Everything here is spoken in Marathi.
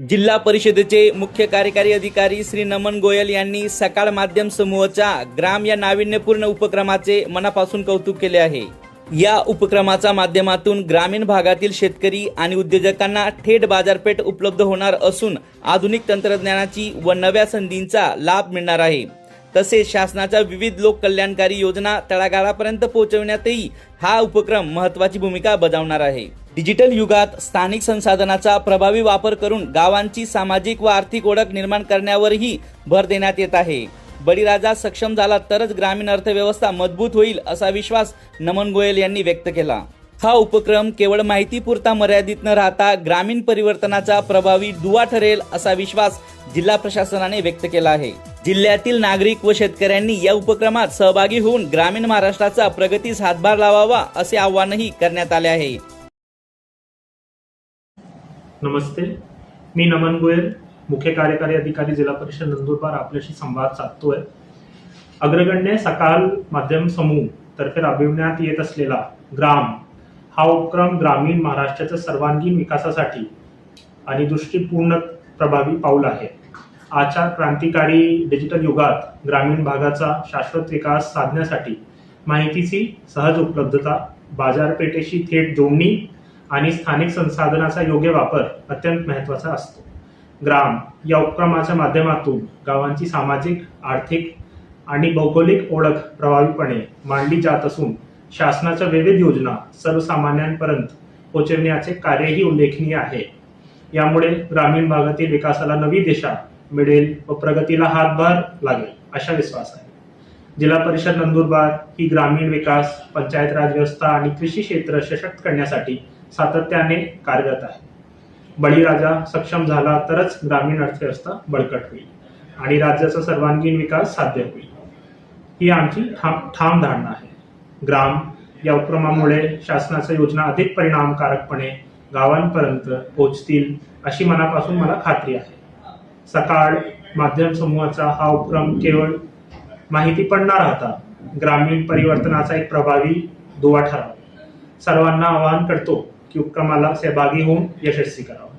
जिल्हा परिषदेचे मुख्य कार्यकारी अधिकारी श्री नमन गोयल यांनी सकाळ माध्यम समूहाच्या ग्राम या नाविन्यपूर्ण उपक्रमाचे मनापासून कौतुक केले आहे। या उपक्रमाच्या माध्यमातून ग्रामीण भागातील शेतकरी आणि उद्योजकांना थेट बाजारपेठ उपलब्ध होणार असून आधुनिक तंत्रज्ञानाची व नव्या संधींचा लाभ मिळणार आहे। तसेच शासनाच्या विविध लोक कल्याणकारी योजना तळागाळापर्यंत पोहोचवण्यातही हा उपक्रम महत्त्वाची भूमिका बजावणार आहे। डिजिटल युगात स्थानिक संसाधनाचा प्रभावी वापर करून गावांची सामाजिक व आर्थिक ओळख निर्माण करण्यावरही भर देण्यात येत आहे। बळीराजा सक्षम झाला तरच ग्रामीण अर्थव्यवस्था मजबूत होईल असा विश्वास नमन गोयल यांनी व्यक्त केला। हा उपक्रम केवळ माहितीपुरता मर्यादित न राहता ग्रामीण परिवर्तनाचा प्रभावी दुवा ठरेल असा विश्वास जिल्हा प्रशासनाने व्यक्त केला आहे। जिल्ह्यातील नागरिक व शेतकऱ्यांनी या उपक्रमात सहभागी होऊन ग्रामीण महाराष्ट्राचा प्रगतीस हातभार लावावा असे आवाहनही करण्यात आले आहे। नमस्ते, मी नमन गोयल, मुख्य कार्यकारी अधिकारी जिल्हा परिषद नंदुरबार आपल्याशी संवाद साधतोय। अग्रगण्य सकाळ माध्यम समूह तर्फे राबविण्यात येत असलेला ग्राम हा उपक्रम ग्रामीण महाराष्ट्राच्या सर्वांगीण विकासासाठी आणि दृष्टीपूर्ण प्रभावी पाऊल आहे। आजच्या क्रांतिकारी डिजिटल युगात ग्रामीण भागाचा शाश्वत विकास साधण्यासाठी माहितीची सहज उपलब्धता, बाजारपेठेशी थेट जोडणी आणि स्थानिक संसाधनाचा योग्य वापर अत्यंत महत्त्वाचा असतो। ग्राम या उपक्रमाच्या माध्यमातून गावांची सामाजिक, आर्थिक आणि भौगोलिक ओळख प्रभावीपणे मांडली जात असून शासनाच्या विविध योजना सर्वसामान्यांपर्यंत पोहोचवण्याचे कार्यही उल्लेखनीय आहे। यामुळे ग्रामीण भागातील विकासाला नवी दिशा मिळेल व प्रगतीला हातभार लागेल असा विश्वास आहे। जिल्हा परिषद नंदुरबार ही ग्रामीण विकास, पंचायत राज व्यवस्था आणि कृषी क्षेत्र सशक्त करण्यासाठी सातत्याने कार्यरत आहे। बळीराजा सक्षम झाला तरच ग्रामीण अर्थव्यवस्था बळकट होईल आणि राज्याचा सर्वांगीण विकास साध्य होईल, ही आमची ठाम धारणा आहे। ग्राम या उपक्रमामुळे शासनाच्या योजना अधिक परिणामकारकपणे गावांपर्यंत पोहोचतील अशी मनापासून मला खात्री आहे। सकाळ माध्यम समूहाचा हा उपक्रम केवळ माहितीपण न राहता ग्रामीण परिवर्तनाचा एक प्रभावी दुवा ठरावा। सर्वांना आवाहन करतो की उपक्रमाला सहभागी होऊन यशस्वी करावं।